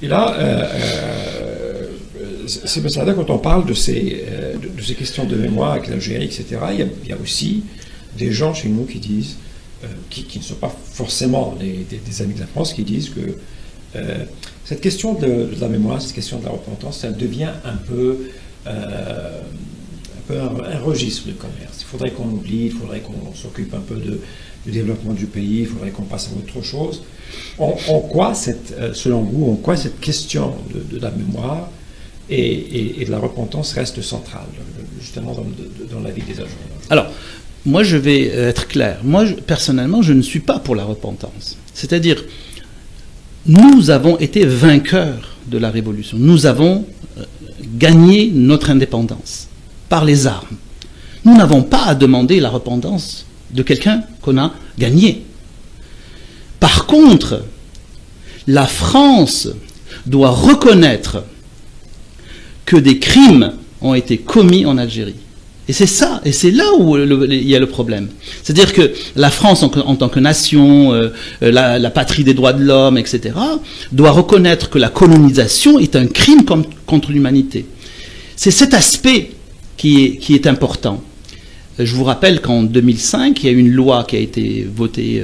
Et là, c'est pour ça que quand on parle de ces questions de mémoire avec l'Algérie, etc., il y a aussi des gens chez nous qui disent, qui ne sont pas forcément des amis de la France, qui disent que cette question de la mémoire, cette question de la repentance, ça devient un peu un registre de commerce. Il faudrait qu'on oublie, il faudrait qu'on s'occupe un peu du développement du pays, il faudrait qu'on passe à autre chose. En quoi, selon vous, en quoi cette question de la mémoire et de la repentance reste centrale, justement, dans la vie des Algériens? Alors, moi, je vais être clair. Moi, personnellement, je ne suis pas pour la repentance. C'est-à-dire, nous avons été vainqueurs de la Révolution. Nous avons gagné notre indépendance par les armes. Nous n'avons pas à demander la repentance de quelqu'un qu'on a gagné. Par contre, la France doit reconnaître que des crimes ont été commis en Algérie. Et c'est ça, et c'est là où il y a le problème. C'est-à-dire que la France, en tant que nation, la patrie des droits de l'homme, etc., doit reconnaître que la colonisation est un crime contre l'humanité. C'est cet aspect qui est important. Je vous rappelle qu'en 2005, il y a une loi qui a été votée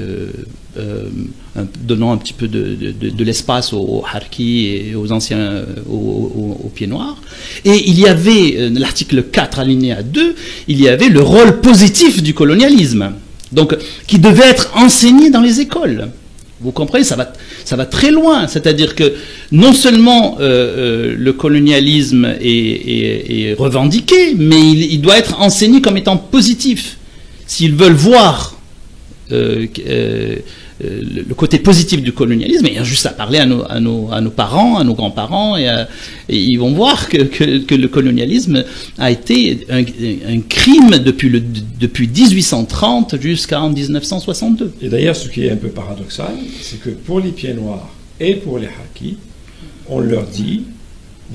donnant un petit peu de l'espace aux Harkis et aux anciens, aux pieds noirs. Et il y avait, l'article 4, alinéa 2, il y avait le rôle positif du colonialisme, donc qui devait être enseigné dans les écoles. Vous comprenez, ça va très loin. C'est-à-dire que non seulement le colonialisme est revendiqué, mais il doit être enseigné comme étant positif. S'ils veulent voir le côté positif du colonialisme, il y a juste à parler à nos parents, à nos grands-parents, et ils vont voir que le colonialisme a été un crime depuis 1830 jusqu'en 1962. Et d'ailleurs, ce qui est un peu paradoxal, c'est que pour les pieds noirs et pour les Harkis, on leur dit,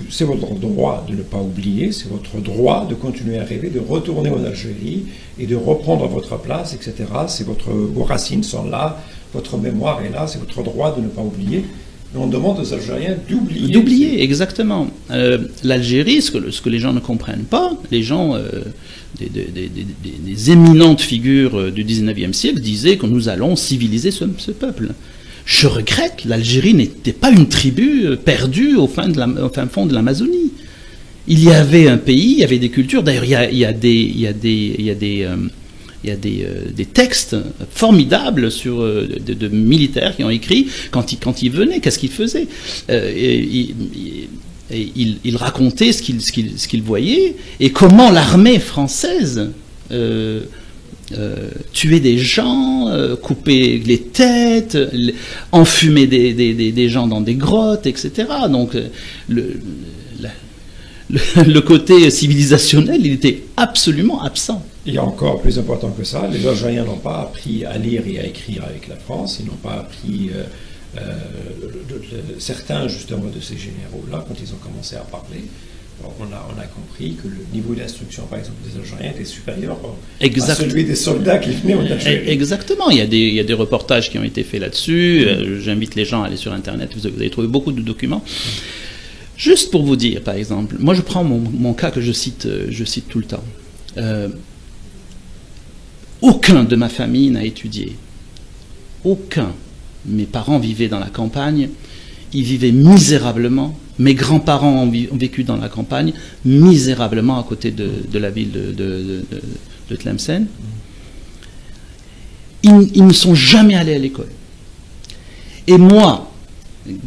c'est votre droit de ne pas oublier, c'est votre droit de continuer à rêver, de retourner en Algérie et de reprendre votre place, etc. Vos racines sont là, votre mémoire est là, c'est votre droit de ne pas oublier. Mais on demande aux Algériens d'oublier. D'oublier, exactement. L'Algérie, ce que les gens ne comprennent pas, les gens, des éminentes figures du 19e siècle disaient que nous allons civiliser ce peuple. Je regrette, l'Algérie n'était pas une tribu perdue au fin fond de l'Amazonie. Il y avait un pays, il y avait des cultures. D'ailleurs, il y a des textes formidables de militaires qui ont écrit quand ils venaient, qu'est-ce qu'ils faisaient. Ils racontaient ce qu'ils voyaient et comment l'armée française tuer des gens, couper les têtes, enfumer des gens dans des grottes, etc. Donc le côté civilisationnel, il était absolument absent. Il y a encore plus important que ça, les Algériens n'ont pas appris à lire et à écrire avec la France, ils n'ont pas appris, certains justement de ces généraux-là, quand ils ont commencé à parler, on a compris que le niveau d'instruction, par exemple, des Algériens était supérieur à celui des soldats qui venaient en Algérie. Exactement, il y a des reportages qui ont été faits là-dessus. J'invite les gens à aller sur Internet, vous allez trouver beaucoup de documents. Juste pour vous dire, par exemple, moi je prends mon cas que je cite tout le temps. Aucun de ma famille n'a étudié. Aucun. Mes parents vivaient dans la campagne, ils vivaient misérablement. Mes grands-parents ont vécu dans la campagne, misérablement à côté de la ville de Tlemcen. Ils ne sont jamais allés à l'école. Et moi,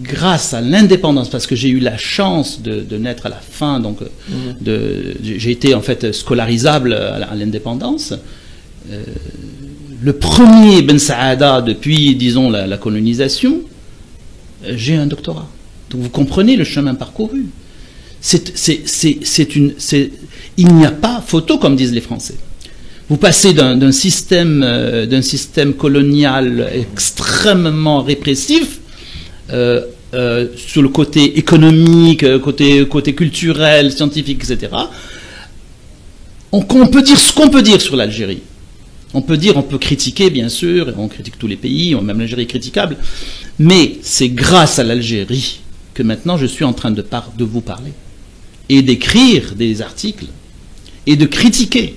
grâce à l'indépendance, parce que j'ai eu la chance de naître à la fin, donc j'ai été en fait scolarisable à l'indépendance. Le premier Ben Saada depuis, disons, la colonisation, j'ai un doctorat. Donc vous comprenez le chemin parcouru. Il n'y a pas photo, comme disent les Français. Vous passez d'un système colonial extrêmement répressif sur le côté économique, côté culturel, scientifique, etc. On peut dire ce qu'on peut dire sur l'Algérie. On peut critiquer, bien sûr, on critique tous les pays, même l'Algérie est critiquable, mais c'est grâce à l'Algérie que maintenant je suis en train de vous parler, et d'écrire des articles, et de critiquer